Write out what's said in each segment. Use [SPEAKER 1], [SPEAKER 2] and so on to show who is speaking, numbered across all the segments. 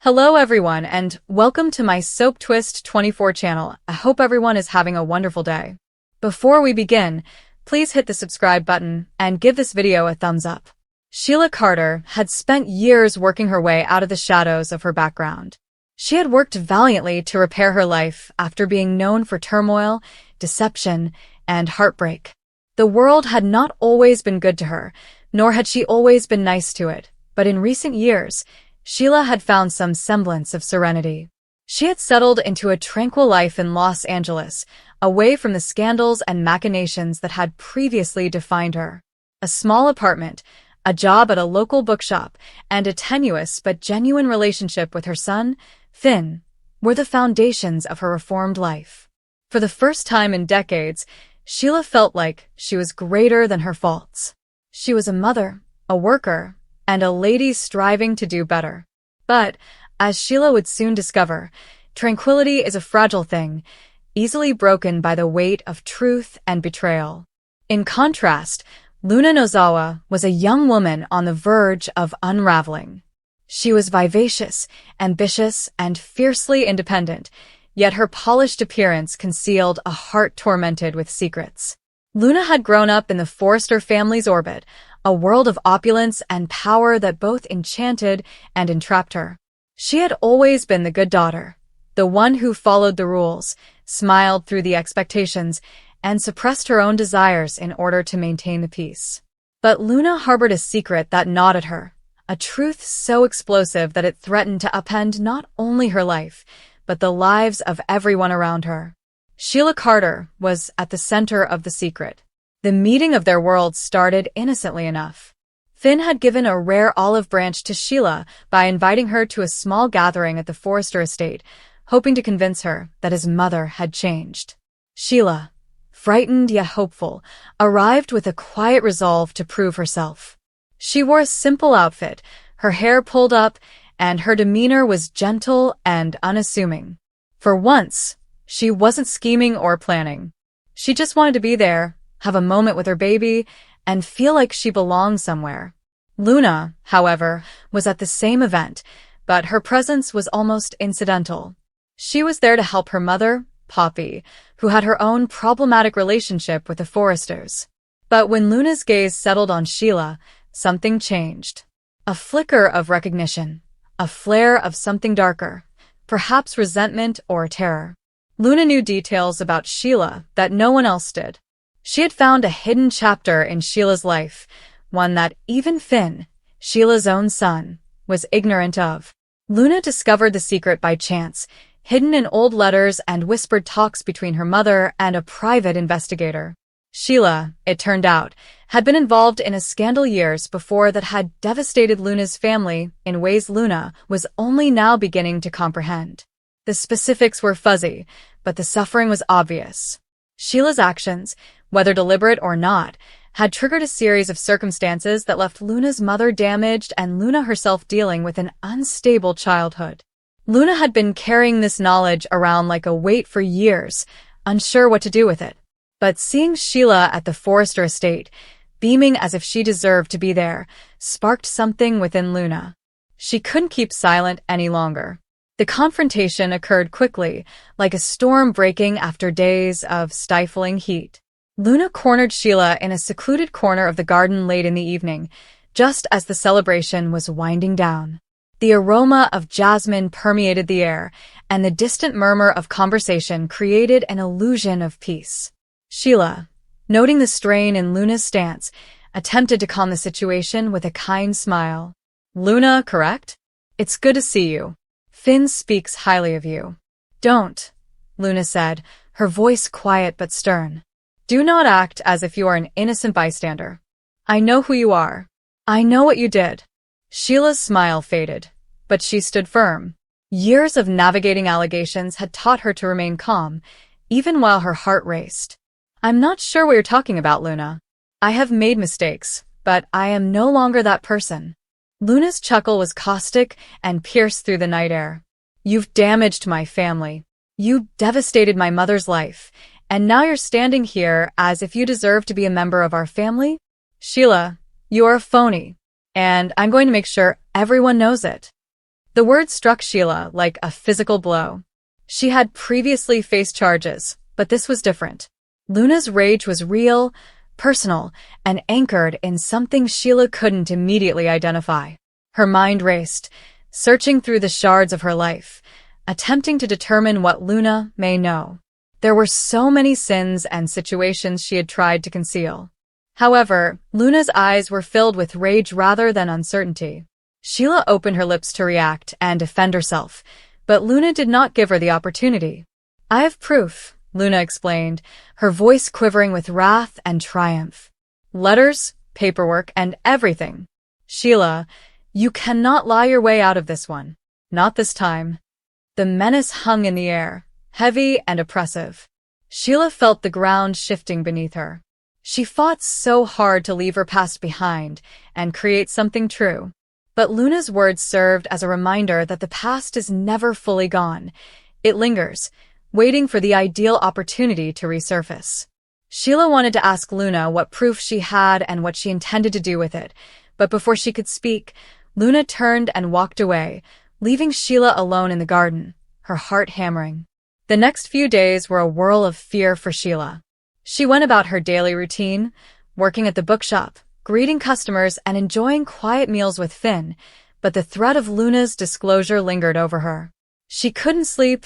[SPEAKER 1] Hello everyone and welcome to my Soap Twist 24 channel. I hope everyone is having a wonderful day. Before we begin, please hit the subscribe button and give this video a thumbs up. Sheila Carter had spent years working her way out of the shadows of her background. She had worked valiantly to repair her life after being known for turmoil, deception, and heartbreak. The world had not always been good to her, nor had she always been nice to it, but in recent years, Sheila had found some semblance of serenity. She had settled into a tranquil life in Los Angeles, away from the scandals and machinations that had previously defined her. A small apartment, a job at a local bookshop, and a tenuous but genuine relationship with her son, Finn, were the foundations of her reformed life. For the first time in decades, Sheila felt like she was greater than her faults. She was a mother, a worker, and a lady striving to do better. But, as Sheila would soon discover, tranquility is a fragile thing, easily broken by the weight of truth and betrayal. In contrast, Luna Nozawa was a young woman on the verge of unraveling. She was vivacious, ambitious, and fiercely independent, yet her polished appearance concealed a heart tormented with secrets. Luna had grown up in the Forrester family's orbit, a world of opulence and power that both enchanted and entrapped her. She had always been the good daughter, the one who followed the rules, smiled through the expectations, and suppressed her own desires in order to maintain the peace. But Luna harbored a secret that gnawed at her, a truth so explosive that it threatened to upend not only her life, but the lives of everyone around her. Sheila Carter was at the center of the secret. The meeting of their worlds started innocently enough. Finn had given a rare olive branch to Sheila by inviting her to a small gathering at the Forrester estate, hoping to convince her that his mother had changed. Sheila, frightened yet hopeful, arrived with a quiet resolve to prove herself. She wore a simple outfit, her hair pulled up, and her demeanor was gentle and unassuming. For once, she wasn't scheming or planning. She just wanted to be there, have a moment with her baby, and feel like she belonged somewhere. Luna, however, was at the same event, but her presence was almost incidental. She was there to help her mother, Poppy, who had her own problematic relationship with the Forresters. But when Luna's gaze settled on Sheila, something changed. A flicker of recognition, a flare of something darker, perhaps resentment or terror. Luna knew details about Sheila that no one else did. She had found a hidden chapter in Sheila's life, one that even Finn, Sheila's own son, was ignorant of. Luna discovered the secret by chance, hidden in old letters and whispered talks between her mother and a private investigator. Sheila, it turned out, had been involved in a scandal years before that had devastated Luna's family in ways Luna was only now beginning to comprehend. The specifics were fuzzy, but the suffering was obvious. Sheila's actions, whether deliberate or not, had triggered a series of circumstances that left Luna's mother damaged and Luna herself dealing with an unstable childhood. Luna had been carrying this knowledge around like a weight for years, unsure what to do with it. But seeing Sheila at the Forrester estate, beaming as if she deserved to be there, sparked something within Luna. She couldn't keep silent any longer. The confrontation occurred quickly, like a storm breaking after days of stifling heat. Luna cornered Sheila in a secluded corner of the garden late in the evening, just as the celebration was winding down. The aroma of jasmine permeated the air, and the distant murmur of conversation created an illusion of peace. Sheila, noting the strain in Luna's stance, attempted to calm the situation with a kind smile. "Luna, correct? It's good to see you. Finn speaks highly of you." "Don't," Luna said, her voice quiet but stern. "Do not act as if you are an innocent bystander. I know who you are. I know what you did." Sheila's smile faded, but she stood firm. Years of navigating allegations had taught her to remain calm, even while her heart raced. "I'm not sure what you're talking about, Luna. I have made mistakes, but I am no longer that person." Luna's chuckle was caustic and pierced through the night air. "You've damaged my family. You devastated my mother's life, and now you're standing here as if you deserve to be a member of our family? Sheila, you're a phony, and I'm going to make sure everyone knows it." The word struck Sheila like a physical blow. She had previously faced charges, but this was different. Luna's rage was real, personal, and anchored in something Sheila couldn't immediately identify. Her mind raced, searching through the shards of her life, attempting to determine what Luna may know. There were so many sins and situations she had tried to conceal. However, Luna's eyes were filled with rage rather than uncertainty. Sheila opened her lips to react and defend herself, but Luna did not give her the opportunity. "I have proof," Luna explained, her voice quivering with wrath and triumph. "Letters, paperwork, and everything. Sheila, you cannot lie your way out of this one. Not this time." The menace hung in the air, heavy and oppressive. Sheila felt the ground shifting beneath her. She fought so hard to leave her past behind and create something true. But Luna's words served as a reminder that the past is never fully gone. It lingers, waiting for the ideal opportunity to resurface. Sheila wanted to ask Luna what proof she had and what she intended to do with it, but before she could speak, Luna turned and walked away, leaving Sheila alone in the garden, her heart hammering. The next few days were a whirl of fear for Sheila. She went about her daily routine, working at the bookshop, greeting customers, and enjoying quiet meals with Finn, but the threat of Luna's disclosure lingered over her. She couldn't sleep,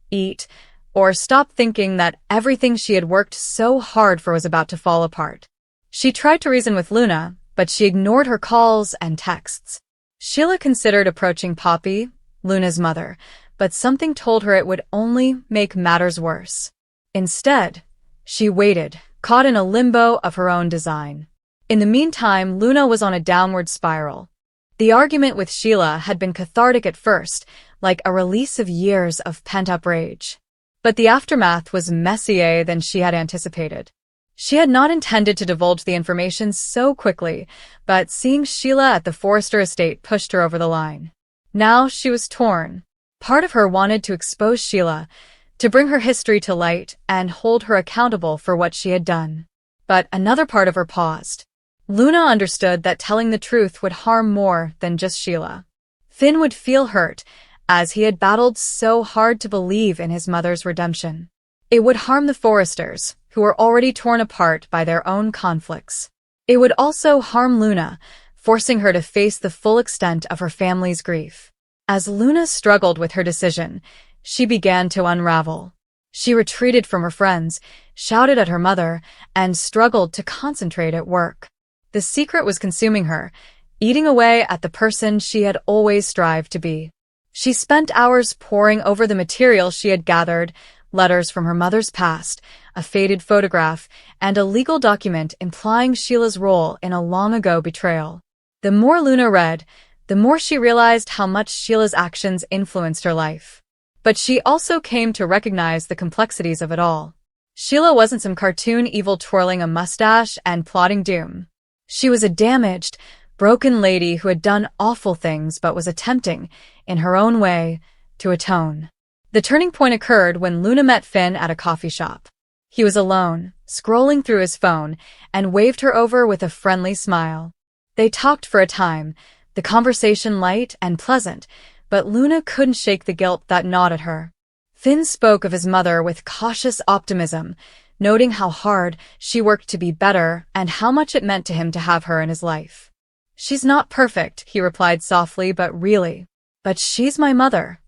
[SPEAKER 1] eat, or stop thinking that everything she had worked so hard for was about to fall apart. She tried to reason with Luna, but she ignored her calls and texts. Sheila considered approaching Poppy, Luna's mother, but something told her it would only make matters worse. Instead, she waited, caught in a limbo of her own design. In the meantime, Luna was on a downward spiral. The argument with Sheila had been cathartic at first, like a release of years of pent-up rage. But the aftermath was messier than she had anticipated. She had not intended to divulge the information so quickly, but seeing Sheila at the Forrester estate pushed her over the line. Now she was torn. Part of her wanted to expose Sheila, to bring her history to light and hold her accountable for what she had done. But another part of her paused. Luna understood that telling the truth would harm more than just Sheila. Finn would feel hurt, as he had battled so hard to believe in his mother's redemption. It would harm the Forresters, who were already torn apart by their own conflicts. It would also harm Luna, forcing her to face the full extent of her family's grief. As Luna struggled with her decision, she began to unravel. She retreated from her friends, shouted at her mother, and struggled to concentrate at work. The secret was consuming her, eating away at the person she had always strived to be. She spent hours poring over the material she had gathered, letters from her mother's past, a faded photograph, and a legal document implying Sheila's role in a long-ago betrayal. The more Luna read, the more she realized how much Sheila's actions influenced her life. But she also came to recognize the complexities of it all. Sheila wasn't some cartoon evil twirling a mustache and plotting doom. She was a damaged, broken lady who had done awful things but was attempting, in her own way, to atone. The turning point occurred when Luna met Finn at a coffee shop. He was alone, scrolling through his phone, and waved her over with a friendly smile. They talked for a time, the conversation light and pleasant, but Luna couldn't shake the guilt that gnawed at her. Finn spoke of his mother with cautious optimism, noting how hard she worked to be better and how much it meant to him to have her in his life. "She's not perfect," he replied softly but really. "But she's my mother.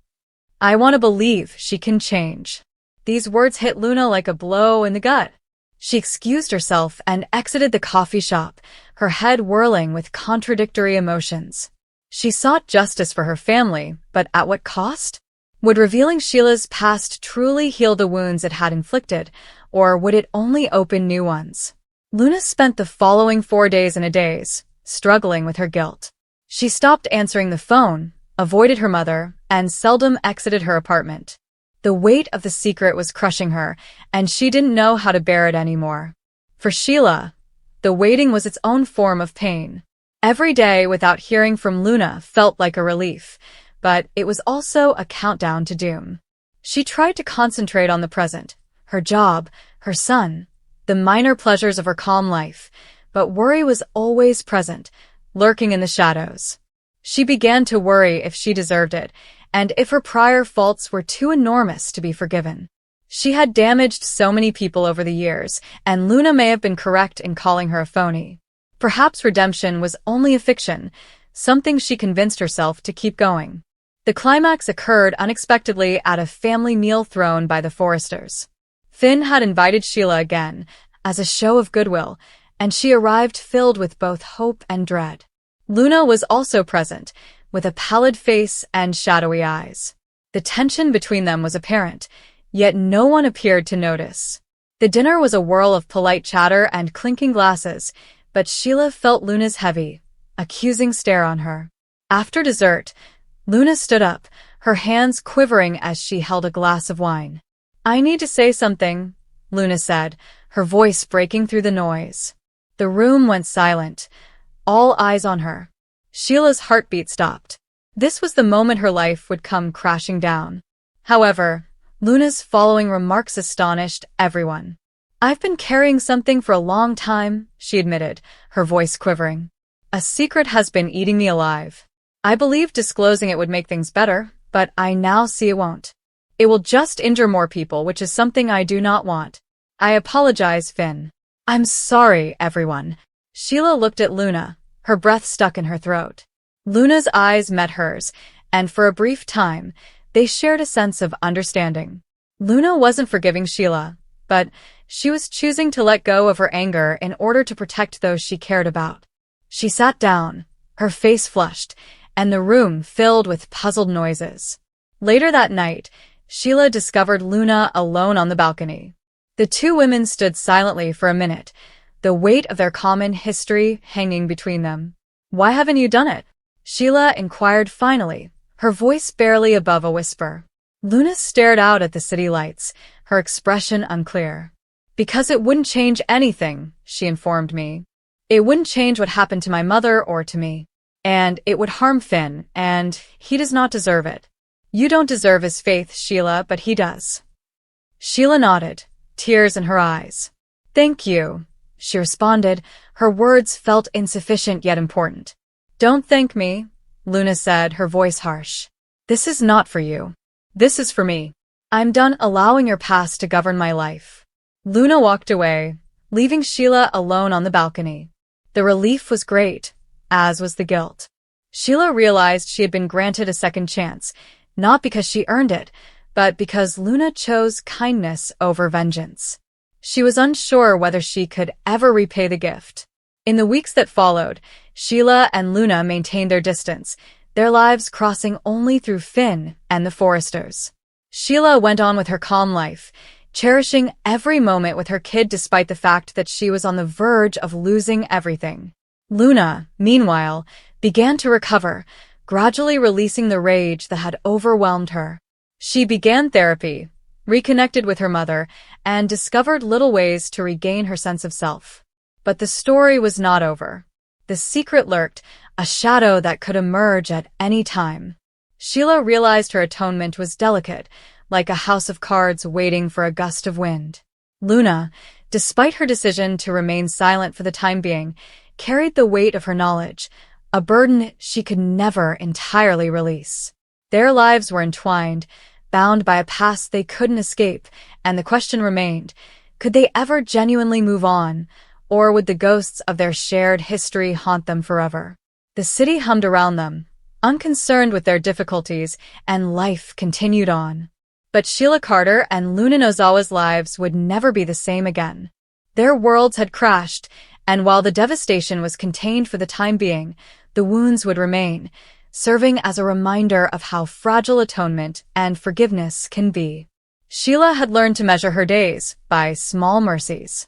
[SPEAKER 1] I want to believe she can change." These words hit Luna like a blow in the gut. She excused herself and exited the coffee shop, her head whirling with contradictory emotions. She sought justice for her family, but at what cost? Would revealing Sheila's past truly heal the wounds it had inflicted, or would it only open new ones? Luna spent the following 4 days in a daze, struggling with her guilt. She stopped answering the phone, avoided her mother, and seldom exited her apartment. The weight of the secret was crushing her, and she didn't know how to bear it anymore. For Sheila, the waiting was its own form of pain. Every day without hearing from Luna felt like a relief, but it was also a countdown to doom. She tried to concentrate on the present, her job, her son, the minor pleasures of her calm life, but worry was always present, lurking in the shadows. She began to worry if she deserved it, and if her prior faults were too enormous to be forgiven. She had damaged so many people over the years, and Luna may have been correct in calling her a phony. Perhaps redemption was only a fiction, something she convinced herself to keep going. The climax occurred unexpectedly at a family meal thrown by the Forresters. Finn had invited Sheila again, as a show of goodwill, and she arrived filled with both hope and dread. Luna was also present, with a pallid face and shadowy eyes. The tension between them was apparent, yet no one appeared to notice. The dinner was a whirl of polite chatter and clinking glasses, but Sheila felt Luna's heavy, accusing stare on her. After dessert, Luna stood up, her hands quivering as she held a glass of wine. "I need to say something," Luna said, her voice breaking through the noise. The room went silent, all eyes on her. Sheila's heartbeat stopped. This was the moment her life would come crashing down. However, Luna's following remarks astonished everyone. "I've been carrying something for a long time," she admitted, her voice quivering. "A secret has been eating me alive. I believed disclosing it would make things better, but I now see it won't. It will just injure more people, which is something I do not want. I apologize, Finn." "I'm sorry, everyone." Sheila looked at Luna, her breath stuck in her throat. Luna's eyes met hers, and for a brief time, they shared a sense of understanding. Luna wasn't forgiving Sheila, but she was choosing to let go of her anger in order to protect those she cared about. She sat down, her face flushed, and the room filled with puzzled noises. Later that night, Sheila discovered Luna alone on the balcony. The two women stood silently for a minute, the weight of their common history hanging between them. "Why haven't you done it?" Sheila inquired finally, her voice barely above a whisper. Luna stared out at the city lights, her expression unclear. "Because it wouldn't change anything," she informed me. "It wouldn't change what happened to my mother or to me. And it would harm Finn, and he does not deserve it." "You don't deserve his faith, Sheila, but he does." Sheila nodded, tears in her eyes. "Thank you," she responded, her words felt insufficient yet important. "Don't thank me," Luna said, her voice harsh. "This is not for you. This is for me. I'm done allowing your past to govern my life." Luna walked away, leaving Sheila alone on the balcony. The relief was great, as was the guilt. Sheila realized she had been granted a second chance, not because she earned it, but because Luna chose kindness over vengeance. She was unsure whether she could ever repay the gift. In the weeks that followed, Sheila and Luna maintained their distance, their lives crossing only through Finn and the Forresters. Sheila went on with her calm life, cherishing every moment with her kid despite the fact that she was on the verge of losing everything. Luna, meanwhile, began to recover, gradually releasing the rage that had overwhelmed her. She began therapy, reconnected with her mother, and discovered little ways to regain her sense of self. But the story was not over. The secret lurked, a shadow that could emerge at any time. Sheila realized her atonement was delicate, like a house of cards waiting for a gust of wind. Luna, despite her decision to remain silent for the time being, carried the weight of her knowledge, a burden she could never entirely release. Their lives were entwined, bound by a past they couldn't escape, and the question remained, could they ever genuinely move on, or would the ghosts of their shared history haunt them forever? The city hummed around them, unconcerned with their difficulties, and life continued on. But Sheila Carter and Luna Nozawa's lives would never be the same again. Their worlds had crashed, and while the devastation was contained for the time being, the wounds would remain, serving as a reminder of how fragile atonement and forgiveness can be. Sheila had learned to measure her days by small mercies.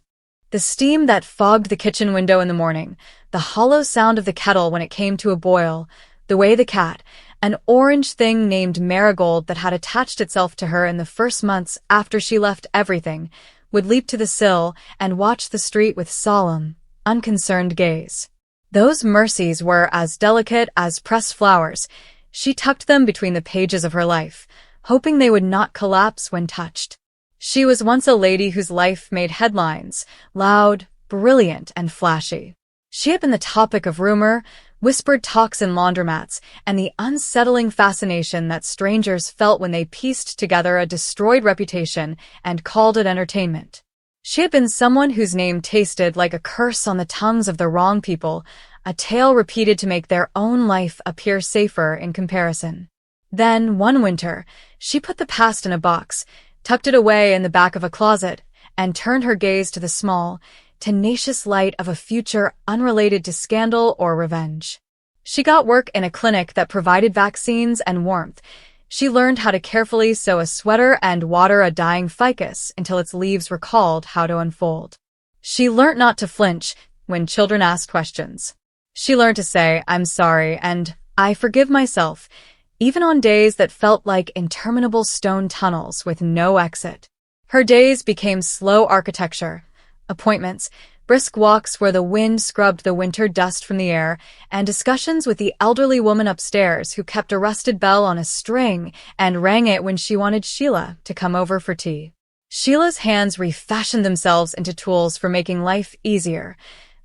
[SPEAKER 1] The steam that fogged the kitchen window in the morning, the hollow sound of the kettle when it came to a boil, the way the cat, an orange thing named Marigold that had attached itself to her in the first months after she left everything, would leap to the sill and watch the street with solemn, unconcerned gaze. Those mercies were as delicate as pressed flowers. She tucked them between the pages of her life, hoping they would not collapse when touched. She was once a lady whose life made headlines, loud, brilliant, and flashy. She had been the topic of rumor, whispered talks in laundromats, and the unsettling fascination that strangers felt when they pieced together a destroyed reputation and called it entertainment. She had been someone whose name tasted like a curse on the tongues of the wrong people, a tale repeated to make their own life appear safer in comparison. Then, one winter, she put the past in a box, tucked it away in the back of a closet, and turned her gaze to the small, tenacious light of a future unrelated to scandal or revenge. She got work in a clinic that provided vaccines and warmth. She learned how to carefully sew a sweater and water a dying ficus until its leaves recalled how to unfold. She learned not to flinch when children asked questions. She learned to say, "I'm sorry," and "I forgive myself," even on days that felt like interminable stone tunnels with no exit. Her days became slow architecture, appointments, brisk walks where the wind scrubbed the winter dust from the air, and discussions with the elderly woman upstairs who kept a rusted bell on a string and rang it when she wanted Sheila to come over for tea. Sheila's hands refashioned themselves into tools for making life easier,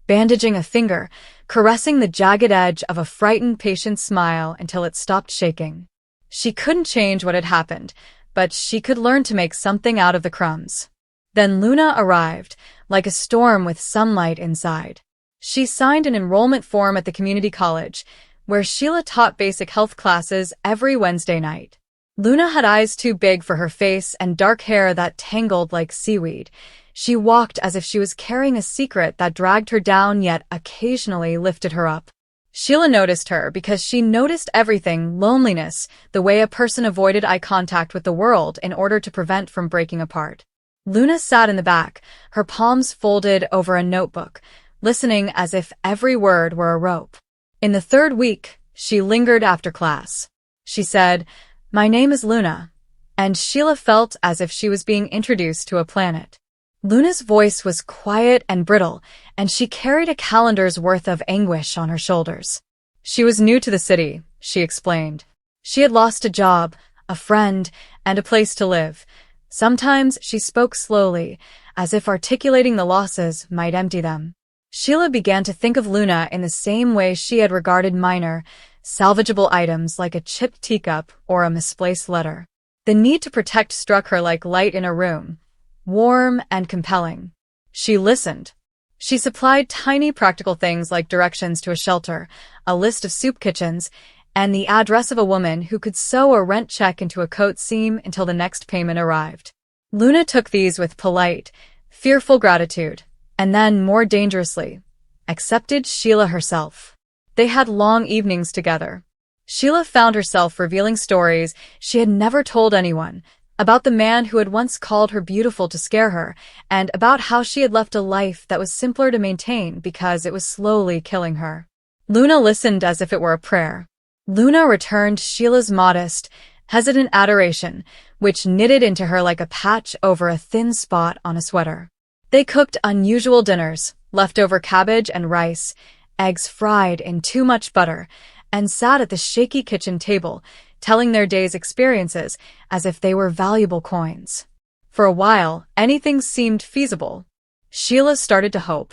[SPEAKER 1] bandaging a finger, caressing the jagged edge of a frightened patient's smile until it stopped shaking. She couldn't change what had happened, but she could learn to make something out of the crumbs. Then Luna arrived, like a storm with sunlight inside. She signed an enrollment form at the community college, where Sheila taught basic health classes every Wednesday night. Luna had eyes too big for her face and dark hair that tangled like seaweed. She walked as if she was carrying a secret that dragged her down yet occasionally lifted her up. Sheila noticed her because she noticed everything: loneliness, the way a person avoided eye contact with the world in order to prevent from breaking apart. Luna sat in the back, her palms folded over a notebook, listening as if every word were a rope. In the third week, she lingered after class. She said, "My name is Luna," and Sheila felt as if she was being introduced to a planet. Luna's voice was quiet and brittle, and she carried a calendar's worth of anguish on her shoulders. She was new to the city, she explained. She had lost a job, a friend, and a place to live. Sometimes she spoke slowly, as if articulating the losses might empty them. Sheila began to think of Luna in the same way she had regarded minor, salvageable items like a chipped teacup or a misplaced letter. The need to protect struck her like light in a room, warm and compelling. She listened. She supplied tiny practical things like directions to a shelter, a list of soup kitchens, and the address of a woman who could sew a rent check into a coat seam until the next payment arrived. Luna took these with polite, fearful gratitude, and then, more dangerously, accepted Sheila herself. They had long evenings together. Sheila found herself revealing stories she had never told anyone, about the man who had once called her beautiful to scare her, and about how she had left a life that was simpler to maintain because it was slowly killing her. Luna listened as if it were a prayer. Luna returned Sheila's modest, hesitant adoration, which knitted into her like a patch over a thin spot on a sweater. They cooked unusual dinners, leftover cabbage and rice, eggs fried in too much butter, and sat at the shaky kitchen table, telling their day's experiences as if they were valuable coins. For a while, anything seemed feasible. Sheila started to hope.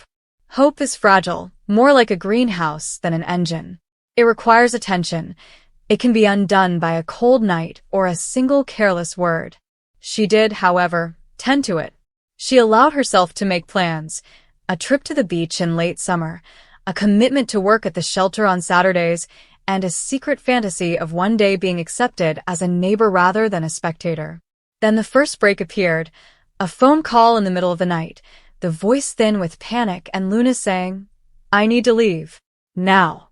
[SPEAKER 1] Hope is fragile, more like a greenhouse than an engine. It requires attention. It can be undone by a cold night or a single careless word. She did, however, tend to it. She allowed herself to make plans: a trip to the beach in late summer, a commitment to work at the shelter on Saturdays, and a secret fantasy of one day being accepted as a neighbor rather than a spectator. Then the first break appeared, a phone call in the middle of the night, the voice thin with panic and Luna saying, "I need to leave. Now."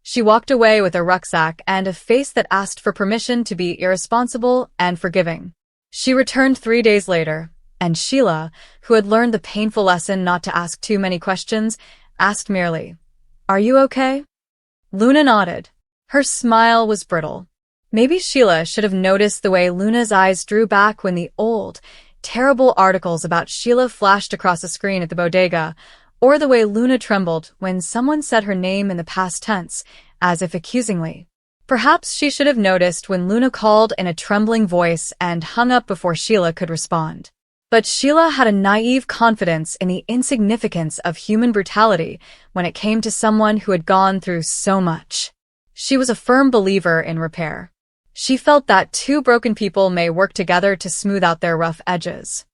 [SPEAKER 1] She walked away with a rucksack and a face that asked for permission to be irresponsible and forgiving. She returned 3 days later, and Sheila, who had learned the painful lesson not to ask too many questions, asked merely, "Are you okay?" Luna nodded. Her smile was brittle. Maybe Sheila should have noticed the way Luna's eyes drew back when the old, terrible articles about Sheila flashed across a screen at the bodega, or the way Luna trembled when someone said her name in the past tense, as if accusingly. Perhaps she should have noticed when Luna called in a trembling voice and hung up before Sheila could respond. But Sheila had a naive confidence in the insignificance of human brutality when it came to someone who had gone through so much. She was a firm believer in repair. She felt that two broken people may work together to smooth out their rough edges.